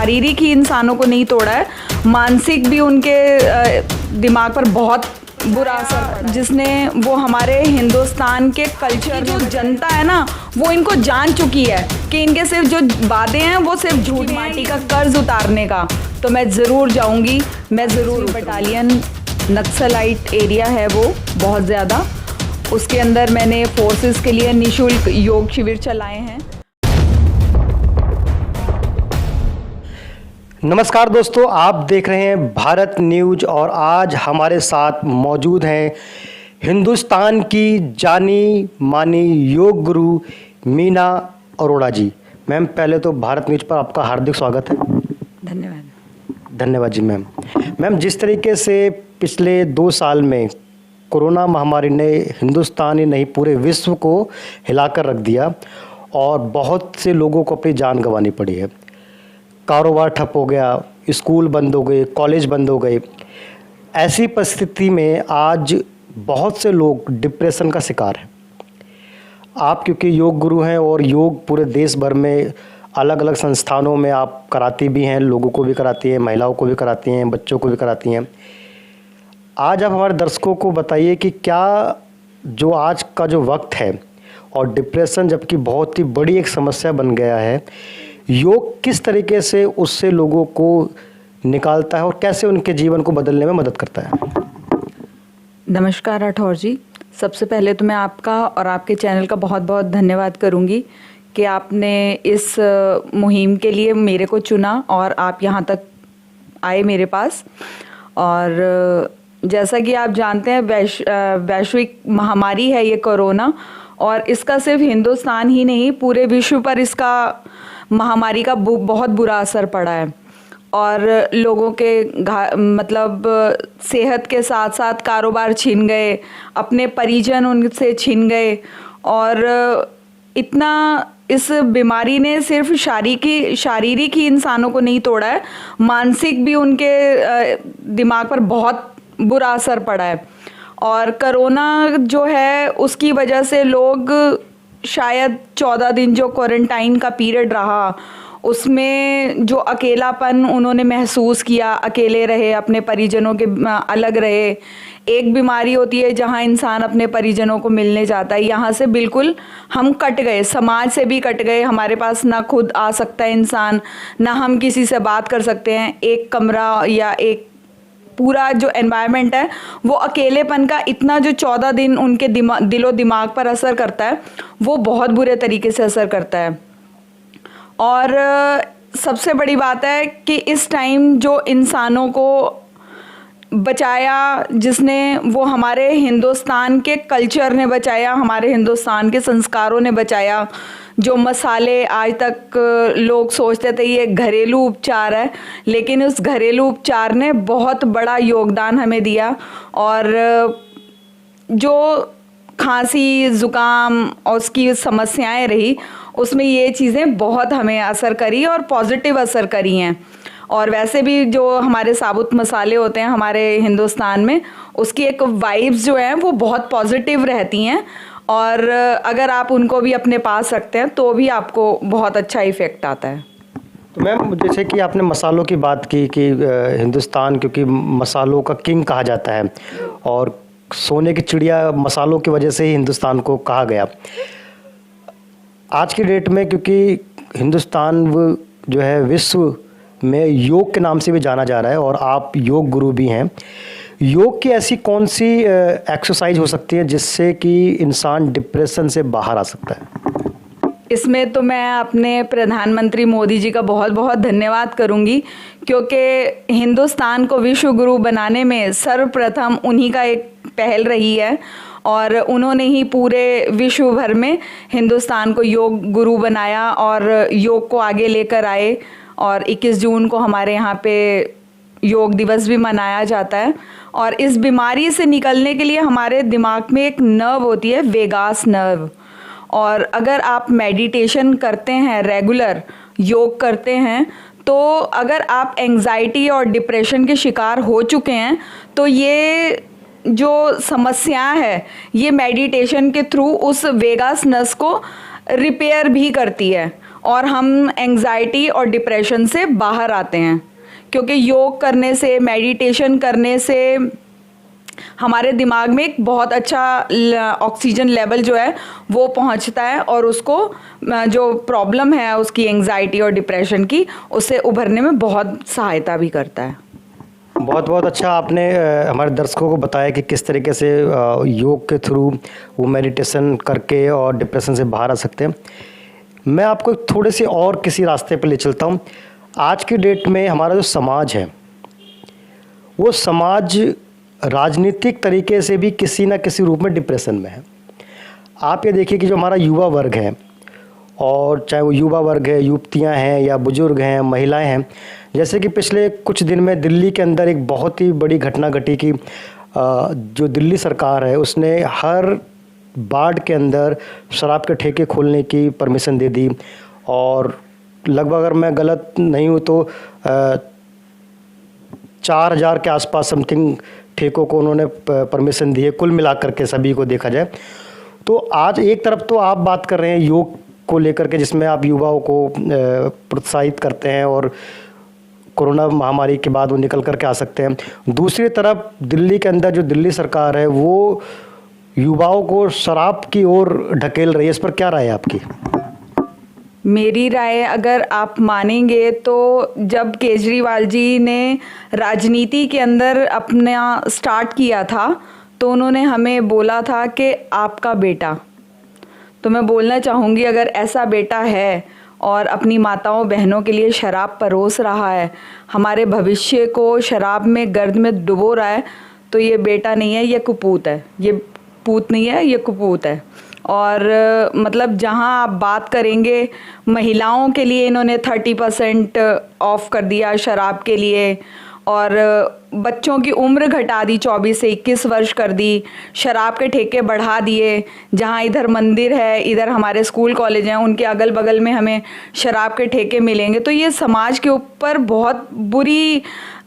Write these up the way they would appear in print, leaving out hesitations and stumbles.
शारीरिक ही इंसानों को नहीं तोड़ा है, मानसिक भी उनके दिमाग पर बहुत बुरा असर, जिसने वो हमारे हिंदुस्तान के कल्चर, जो जनता है ना वो इनको जान चुकी है कि इनके सिर्फ जो वादे हैं वो सिर्फ झूठ माटी का कर्ज उतारने का। तो मैं ज़रूर जाऊंगी, मैं ज़रूर। बटालियन नक्सलाइट एरिया है वो बहुत ज़्यादा, उसके अंदर मैंने फोर्सेस के लिए निःशुल्क योग शिविर चलाए हैं। नमस्कार दोस्तों, आप देख रहे हैं भारत न्यूज और आज हमारे साथ मौजूद हैं हिंदुस्तान की जानी मानी योग गुरु मीना अरोड़ा जी। मैम, पहले तो भारत न्यूज पर आपका हार्दिक स्वागत है। धन्यवाद जी मैम। मैम, जिस तरीके से पिछले 2 साल में कोरोना महामारी ने हिंदुस्तान ही नहीं पूरे विश्व को हिलाकर रख दिया और बहुत से लोगों को अपनी जान गंवानी पड़ी है, कारोबार ठप हो गया, स्कूल बंद हो गए, कॉलेज बंद हो गए। ऐसी परिस्थिति में आज बहुत से लोग डिप्रेशन का शिकार हैं। आप क्योंकि योग गुरु हैं और योग पूरे देश भर में अलग अलग संस्थानों में आप कराती भी हैं, लोगों को भी कराती हैं, महिलाओं को भी कराती हैं, बच्चों को भी कराती हैं। आज आप हमारे दर्शकों को बताइए कि क्या जो आज का जो वक्त है और डिप्रेशन जबकि बहुत ही बड़ी एक समस्या बन गया है, योग किस तरीके से उससे लोगों को निकालता है और कैसे उनके जीवन को बदलने में मदद करता है। नमस्कार राठौर जी, सबसे पहले तो मैं आपका और आपके चैनल का बहुत बहुत धन्यवाद करूंगी कि आपने इस मुहिम के लिए मेरे को चुना और आप यहाँ तक आए मेरे पास। और जैसा कि आप जानते हैं वैश्विक महामारी है ये कोरोना, और इसका सिर्फ हिंदुस्तान ही नहीं पूरे विश्व पर इसका महामारी का बहुत बुरा असर पड़ा है और लोगों के मतलब सेहत के साथ साथ कारोबार छीन गए, अपने परिजन उनसे छीन गए। और इतना इस बीमारी ने सिर्फ शारीरिक ही इंसानों को नहीं तोड़ा है, मानसिक भी उनके दिमाग पर बहुत बुरा असर पड़ा है। और कोरोना जो है उसकी वजह से लोग शायद 14 दिन जो क्वारंटाइन का पीरियड रहा उसमें जो अकेलापन उन्होंने महसूस किया, अकेले रहे, अपने परिजनों के अलग रहे। एक बीमारी होती है जहां इंसान अपने परिजनों को मिलने जाता है, यहाँ से बिल्कुल हम कट गए, समाज से भी कट गए। हमारे पास ना खुद आ सकता है इंसान, ना हम किसी से बात कर सकते हैं। एक कमरा या एक पूरा जो एनवायरनमेंट है वो अकेलेपन का इतना जो 14 दिन उनके दिलो दिमाग पर असर करता है वो बहुत बुरे तरीके से असर करता है। और सबसे बड़ी बात है कि इस टाइम जो इंसानों को बचाया, जिसने वो हमारे हिंदुस्तान के कल्चर ने बचाया, हमारे हिंदुस्तान के संस्कारों ने बचाया। जो मसाले आज तक लोग सोचते थे ये घरेलू उपचार है, लेकिन उस घरेलू उपचार ने बहुत बड़ा योगदान हमें दिया। और जो खांसी ज़ुकाम और उसकी समस्याएं रही उसमें ये चीज़ें बहुत हमें असर करी और पॉजिटिव असर करी हैं। और वैसे भी जो हमारे साबुत मसाले होते हैं हमारे हिंदुस्तान में, उसकी एक वाइब्स जो हैं वो बहुत पॉजिटिव रहती हैं और अगर आप उनको भी अपने पास रखते हैं तो भी आपको बहुत अच्छा इफ़ेक्ट आता है। तो मैम, जैसे कि आपने मसालों की बात की कि हिंदुस्तान क्योंकि मसालों का किंग कहा जाता है और सोने की चिड़िया मसालों की वजह से ही हिंदुस्तान को कहा गया। आज की डेट में क्योंकि हिंदुस्तान जो है विश्व में योग के नाम से भी जाना जा रहा है और आप योग गुरु भी हैं, योग की ऐसी कौन सी एक्सरसाइज हो सकती है जिससे कि इंसान डिप्रेशन से बाहर आ सकता है? इसमें तो मैं अपने प्रधानमंत्री मोदी जी का बहुत बहुत धन्यवाद करूंगी, क्योंकि हिंदुस्तान को विश्व गुरु बनाने में सर्वप्रथम उन्हीं का एक पहल रही है और उन्होंने ही पूरे विश्व भर में हिंदुस्तान को योग गुरु बनाया और योग को आगे लेकर आए। और 21 जून को हमारे यहाँ पे योग दिवस भी मनाया जाता है। और इस बीमारी से निकलने के लिए हमारे दिमाग में एक नर्व होती है, वेगास नर्व। और अगर आप मेडिटेशन करते हैं, रेगुलर योग करते हैं, तो अगर आप एंजाइटी और डिप्रेशन के शिकार हो चुके हैं तो ये जो समस्या है ये मेडिटेशन के थ्रू उस वेगास नस को रिपेयर भी करती है और हम एंजाइटी और डिप्रेशन से बाहर आते हैं, क्योंकि योग करने से, मेडिटेशन करने से हमारे दिमाग में एक बहुत अच्छा ऑक्सीजन लेवल जो है वो पहुंचता है और उसको जो प्रॉब्लम है उसकी एंजाइटी और डिप्रेशन की, उससे उभरने में बहुत सहायता भी करता है। बहुत बहुत अच्छा आपने हमारे दर्शकों को बताया कि किस तरीके से योग के थ्रू वो मेडिटेशन करके और डिप्रेशन से बाहर आ सकते हैं। मैं आपको थोड़े से और किसी रास्ते पर ले चलता हूँ। आज की डेट में हमारा जो समाज है, वो समाज राजनीतिक तरीके से भी किसी न किसी रूप में डिप्रेशन में है। आप ये देखिए कि जो हमारा युवा वर्ग है, और चाहे वो युवा वर्ग है, युवतियां हैं या बुजुर्ग हैं, महिलाएं हैं, जैसे कि पिछले कुछ दिन में दिल्ली के अंदर एक बहुत ही बड़ी घटना घटी कि जो दिल्ली सरकार है उसने हर वार्ड के अंदर शराब के ठेके खोलने की परमिशन दे दी, और लगभग अगर मैं गलत नहीं हूँ तो 4000 के आसपास समथिंग ठेकों को उन्होंने परमिशन दी है, कुल मिलाकर के सभी को देखा जाए तो। आज एक तरफ तो आप बात कर रहे हैं योग को लेकर के, जिसमें आप युवाओं को प्रोत्साहित करते हैं और कोरोना महामारी के बाद वो निकल करके आ सकते हैं। दूसरी तरफ दिल्ली के अंदर जो दिल्ली सरकार है वो युवाओं को शराब की ओर ढकेल रही है, इस पर क्या राय है आपकी? मेरी राय अगर आप मानेंगे तो जब केजरीवाल जी ने राजनीति के अंदर अपना स्टार्ट किया था तो उन्होंने हमें बोला था कि आपका बेटा, तो मैं बोलना चाहूँगी अगर ऐसा बेटा है और अपनी माताओं बहनों के लिए शराब परोस रहा है, हमारे भविष्य को शराब में गर्द में डुबो रहा है, तो ये बेटा नहीं है, ये कुपूत है। ये पूत नहीं है, ये कुपूत है। और मतलब जहां आप बात करेंगे महिलाओं के लिए इन्होंने 30% ऑफ कर दिया शराब के लिए, और बच्चों की उम्र घटा दी, 24 से 21 वर्ष कर दी, शराब के ठेके बढ़ा दिए। जहां इधर मंदिर है, इधर हमारे स्कूल कॉलेज हैं, उनके अगल बगल में हमें शराब के ठेके मिलेंगे। तो ये समाज के ऊपर बहुत बुरी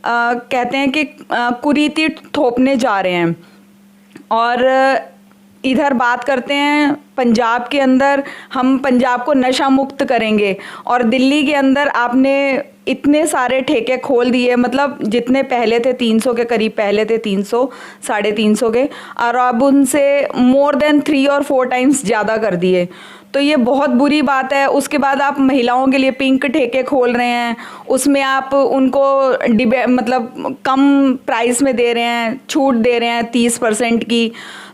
कहते हैं कि कुरीति थोपने जा रहे हैं। और इधर बात करते हैं पंजाब के अंदर, हम पंजाब को नशा मुक्त करेंगे, और दिल्ली के अंदर आपने इतने सारे ठेके खोल दिए, मतलब जितने पहले थे 300 के करीब पहले थे, 300 350 के, और अब उनसे मोर देन 3 और 4 टाइम्स ज़्यादा कर दिए। तो ये बहुत बुरी बात है। उसके बाद आप महिलाओं के लिए पिंक ठेके खोल रहे हैं, उसमें आप उनको मतलब कम प्राइस में दे रहे हैं, छूट दे रहे हैं 30% की।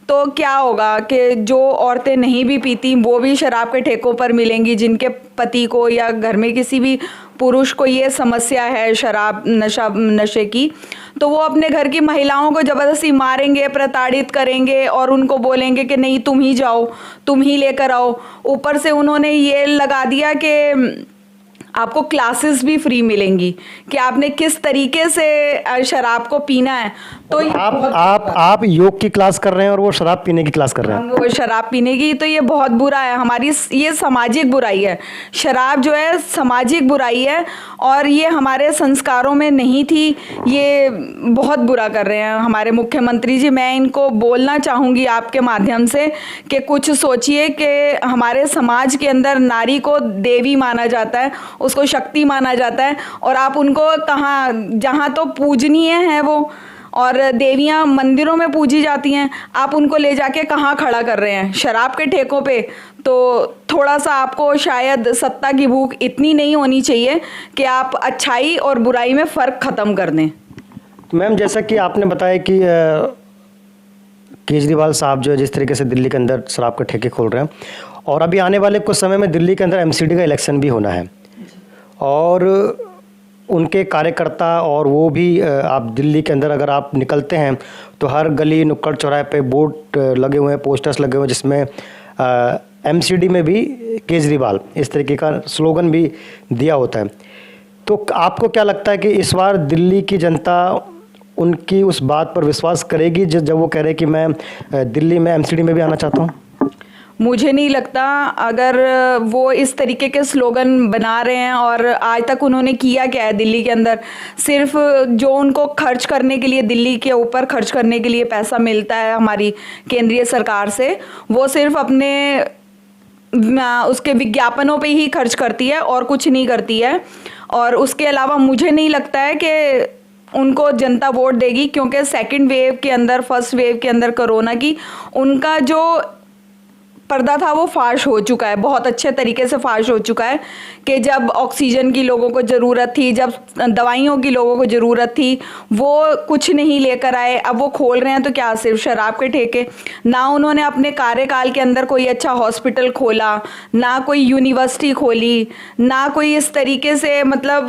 तो क्या होगा कि जो औरतें नहीं भी पीती वो भी शराब के ठेकों पर मिलेंगी, जिनके पति को या घर में किसी भी पुरुष को ये समस्या है शराब नशे की, तो वो अपने घर की महिलाओं को ज़बरदस्ती मारेंगे, प्रताड़ित करेंगे और उनको बोलेंगे कि नहीं तुम ही जाओ, तुम ही लेकर आओ। ऊपर से उन्होंने ये लगा दिया कि आपको क्लासेस भी फ्री मिलेंगी कि आपने किस तरीके से शराब को पीना है। तो आप योग की क्लास कर रहे हैं और वो शराब पीने की क्लास कर रहे हैं। वो शराब पीने की, तो ये बहुत बुरा है। हमारी ये सामाजिक बुराई है, शराब जो है सामाजिक बुराई है, और ये हमारे संस्कारों में नहीं थी। ये बहुत बुरा कर रहे हैं हमारे मुख्यमंत्री जी। मैं इनको बोलना चाहूँगी आपके माध्यम से कि कुछ सोचिए कि हमारे समाज के अंदर नारी को देवी माना जाता है, उसको शक्ति माना जाता है, और आप उनको कहाँ, जहाँ तो पूजनीय है वो, और देवियाँ मंदिरों में पूजी जाती हैं, आप उनको ले जाके कहाँ खड़ा कर रहे हैं? शराब के ठेकों पे। तो थोड़ा सा आपको शायद सत्ता की भूख इतनी नहीं होनी चाहिए कि आप अच्छाई और बुराई में फ़र्क ख़त्म कर दें। मैम, जैसा कि आपने बताया कि केजरीवाल साहब जो है जिस तरीके से दिल्ली के अंदर शराब के ठेके खोल रहे हैं, और अभी आने वाले कुछ समय में दिल्ली के अंदर MCD का इलेक्शन भी होना है, और उनके कार्यकर्ता और वो भी आप दिल्ली के अंदर अगर आप निकलते हैं तो हर गली नुक्कड़ चौराहे पे बोर्ड लगे हुए हैं, पोस्टर्स लगे हुए हैं, जिसमें MCD में भी केजरीवाल इस तरीके का स्लोगन भी दिया होता है। तो आपको क्या लगता है कि इस बार दिल्ली की जनता उनकी उस बात पर विश्वास करेगी जब वो कह रहे हैं कि मैं दिल्ली में MCD में भी आना चाहता हूँ? मुझे नहीं लगता। अगर वो इस तरीके के स्लोगन बना रहे हैं, और आज तक उन्होंने किया क्या है दिल्ली के अंदर? सिर्फ जो उनको खर्च करने के लिए, दिल्ली के ऊपर खर्च करने के लिए पैसा मिलता है हमारी केंद्रीय सरकार से, वो सिर्फ अपने उसके विज्ञापनों पे ही खर्च करती है और कुछ नहीं करती है। और उसके अलावा मुझे नहीं लगता है कि उनको जनता वोट देगी, क्योंकि सेकंड वेव के अंदर, फर्स्ट वेव के अंदर कोरोना की, उनका जो पर्दा था वो फाश हो चुका है, बहुत अच्छे तरीके से फाश हो चुका है। कि जब ऑक्सीजन की लोगों को ज़रूरत थी, जब दवाइयों की लोगों को ज़रूरत थी, वो कुछ नहीं लेकर आए। अब वो खोल रहे हैं तो क्या सिर्फ शराब के ठेके? ना उन्होंने अपने कार्यकाल के अंदर कोई अच्छा हॉस्पिटल खोला, ना कोई यूनिवर्सिटी खोली, ना कोई इस तरीके से मतलब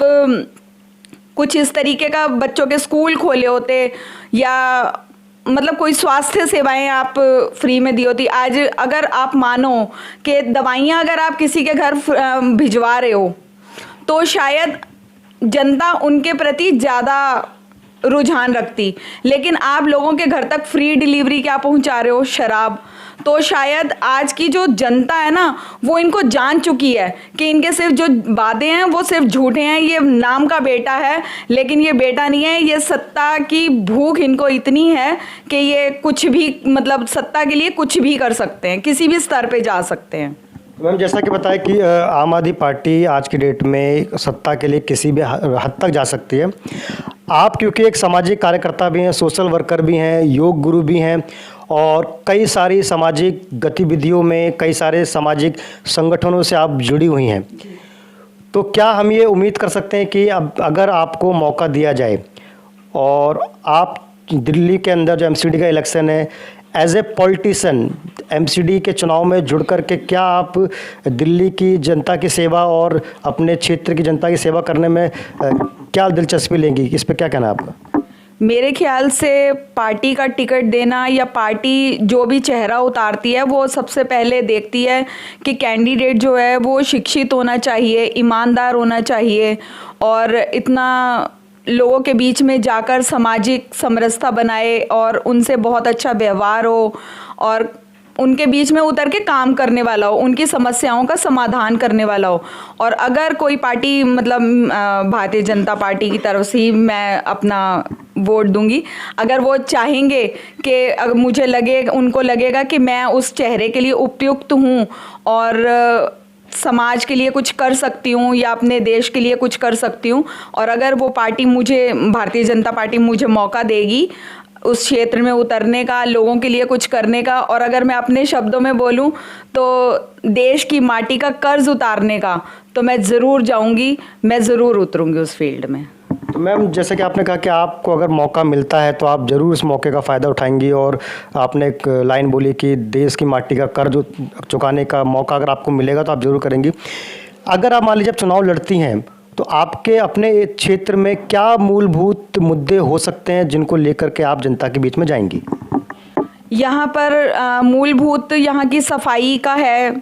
कुछ इस तरीके का बच्चों के स्कूल खोले होते, या मतलब कोई स्वास्थ्य सेवाएं आप फ्री में दी होती। आज अगर आप मानो कि दवाइयाँ अगर आप किसी के घर भिजवा रहे हो तो शायद जनता उनके प्रति ज़्यादा रुझान रखती, लेकिन आप लोगों के घर तक फ्री डिलीवरी क्या पहुंचा रहे हो? शराब। तो शायद आज की जो जनता है ना, वो इनको जान चुकी है कि इनके सिर्फ जो वादे हैं वो सिर्फ झूठे हैं। ये नाम का बेटा है, लेकिन ये बेटा नहीं है। ये सत्ता की भूख इनको इतनी है कि ये कुछ भी, मतलब सत्ता के लिए कुछ भी कर सकते हैं, किसी भी स्तर पे जा सकते हैं। मैम, जैसा कि बताया कि आम आदमी पार्टी आज की डेट में सत्ता के लिए किसी भी हद तक जा सकती है। आप क्योंकि एक सामाजिक कार्यकर्ता भी हैं, सोशल वर्कर भी हैं, योग गुरु भी हैं, और कई सारी सामाजिक गतिविधियों में, कई सारे सामाजिक संगठनों से आप जुड़ी हुई हैं, तो क्या हम ये उम्मीद कर सकते हैं कि अब अगर आपको मौका दिया जाए और आप दिल्ली के अंदर जो एमसीडी का इलेक्शन है, एज ए पॉलिटिशियन एमसीडी के चुनाव में जुड़ कर के, क्या आप दिल्ली की जनता की सेवा और अपने क्षेत्र की जनता की सेवा करने में क्या दिलचस्पी लेंगी? इस पर क्या कहना है आपका? मेरे ख्याल से पार्टी का टिकट देना, या पार्टी जो भी चेहरा उतारती है, वो सबसे पहले देखती है कि कैंडिडेट जो है वो शिक्षित होना चाहिए, ईमानदार होना चाहिए, और इतना लोगों के बीच में जाकर सामाजिक समरसता बनाए और उनसे बहुत अच्छा व्यवहार हो, और उनके बीच में उतर के काम करने वाला हो, उनकी समस्याओं का समाधान करने वाला हो। और अगर कोई पार्टी, मतलब भारतीय जनता पार्टी की तरफ से ही मैं अपना वोट दूंगी, अगर वो चाहेंगे कि अगर मुझे लगे, उनको लगेगा कि मैं उस चेहरे के लिए उपयुक्त हूँ और समाज के लिए कुछ कर सकती हूँ या अपने देश के लिए कुछ कर सकती हूँ, और अगर वो पार्टी मुझे, भारतीय जनता पार्टी मुझे मौका देगी उस क्षेत्र में उतरने का, लोगों के लिए कुछ करने का, और अगर मैं अपने शब्दों में बोलूं तो देश की माटी का कर्ज उतारने का, तो मैं ज़रूर जाऊंगी, मैं ज़रूर उतरूंगी उस फील्ड में। तो मैम, जैसे कि आपने कहा कि आपको अगर मौका मिलता है तो आप ज़रूर इस मौके का फ़ायदा उठाएंगी, और आपने एक लाइन बोली कि देश की माटी का कर्ज चुकाने का मौका अगर आपको मिलेगा तो आप ज़रूर करेंगी। अगर आप मान लीजिए जब चुनाव लड़ती हैं, तो आपके अपने क्षेत्र में क्या मूलभूत मुद्दे हो सकते हैं जिनको लेकर के आप जनता के बीच में जाएंगी? यहाँ पर मूलभूत यहाँ की सफाई का है,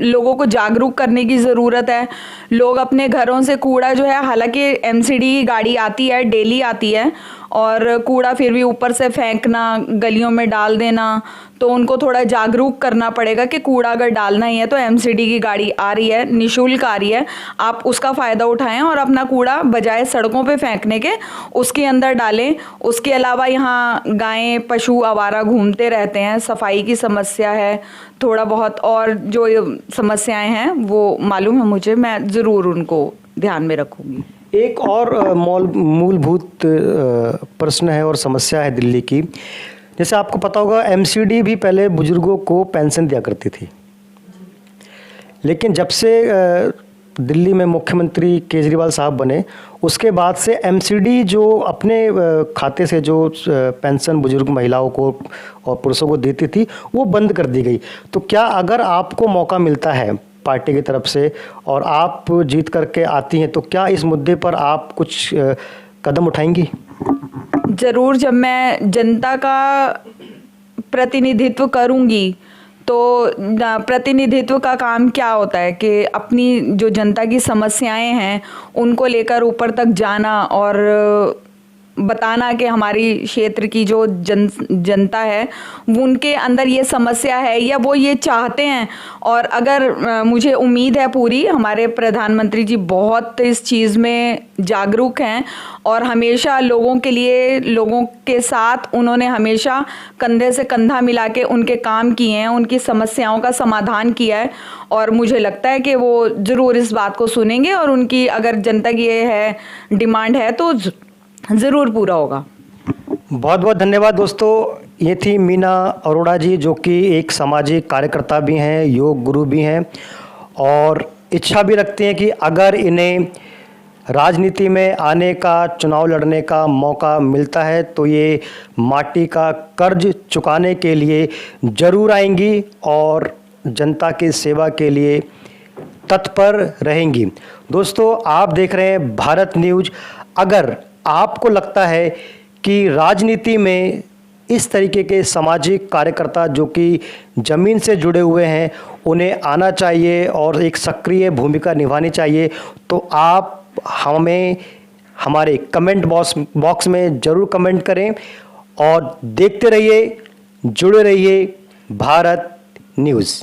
लोगों को जागरूक करने की ज़रूरत है। लोग अपने घरों से कूड़ा जो है, हालांकि एमसीडी की गाड़ी आती है, डेली आती है, और कूड़ा फिर भी ऊपर से फेंकना, गलियों में डाल देना, तो उनको थोड़ा जागरूक करना पड़ेगा कि कूड़ा अगर डालना ही है तो एमसीडी की गाड़ी आ रही है, निःशुल्क आ रही है, आप उसका फ़ायदा उठाएं और अपना कूड़ा बजाय सड़कों पे फेंकने के उसके अंदर डालें। उसके अलावा यहाँ गायें, पशु आवारा घूमते रहते हैं, सफाई की समस्या है थोड़ा बहुत, और जो समस्याएं हैं वो मालूम है मुझे, मैं ज़रूर उनको ध्यान में रखूँगी। एक और मूलभूत प्रश्न है और समस्या है दिल्ली की। जैसे आपको पता होगा, एमसीडी भी पहले बुजुर्गों को पेंशन दिया करती थी, लेकिन जब से दिल्ली में मुख्यमंत्री केजरीवाल साहब बने, उसके बाद से एमसीडी जो अपने खाते से जो पेंशन बुजुर्ग महिलाओं को और पुरुषों को देती थी, वो बंद कर दी गई। तो क्या अगर आपको मौका मिलता है पार्टी की तरफ से और आप जीत करके आती हैं, तो क्या इस मुद्दे पर आप कुछ कदम उठाएंगी? ज़रूर, जब मैं जनता का प्रतिनिधित्व करूंगी तो प्रतिनिधित्व का काम क्या होता है कि अपनी जो जनता की समस्याएं हैं उनको लेकर ऊपर तक जाना, और बताना कि हमारी क्षेत्र की जो जनता है वो उनके अंदर ये समस्या है या वो ये चाहते हैं। और अगर मुझे उम्मीद है पूरी, हमारे प्रधानमंत्री जी बहुत इस चीज़ में जागरूक हैं और हमेशा लोगों के लिए, लोगों के साथ उन्होंने हमेशा कंधे से कंधा मिला के उनके काम किए हैं, उनकी समस्याओं का समाधान किया है। और मुझे लगता है कि वो ज़रूर इस बात को सुनेंगे और उनकी अगर जनता की ये है डिमांड है तो ज़रूर पूरा होगा। बहुत बहुत धन्यवाद दोस्तों। ये थी मीना अरोड़ा जी, जो कि एक सामाजिक कार्यकर्ता भी हैं, योग गुरु भी हैं और इच्छा भी रखती हैं कि अगर इन्हें राजनीति में आने का, चुनाव लड़ने का मौका मिलता है तो ये माटी का कर्ज चुकाने के लिए ज़रूर आएंगी और जनता की सेवा के लिए तत्पर रहेंगी। दोस्तों, आप देख रहे हैं भारत न्यूज़। अगर आपको लगता है कि राजनीति में इस तरीके के सामाजिक कार्यकर्ता जो कि ज़मीन से जुड़े हुए हैं, उन्हें आना चाहिए और एक सक्रिय भूमिका निभानी चाहिए, तो आप हमें हमारे कमेंट बॉक्स में ज़रूर कमेंट करें और देखते रहिए, जुड़े रहिए भारत न्यूज़।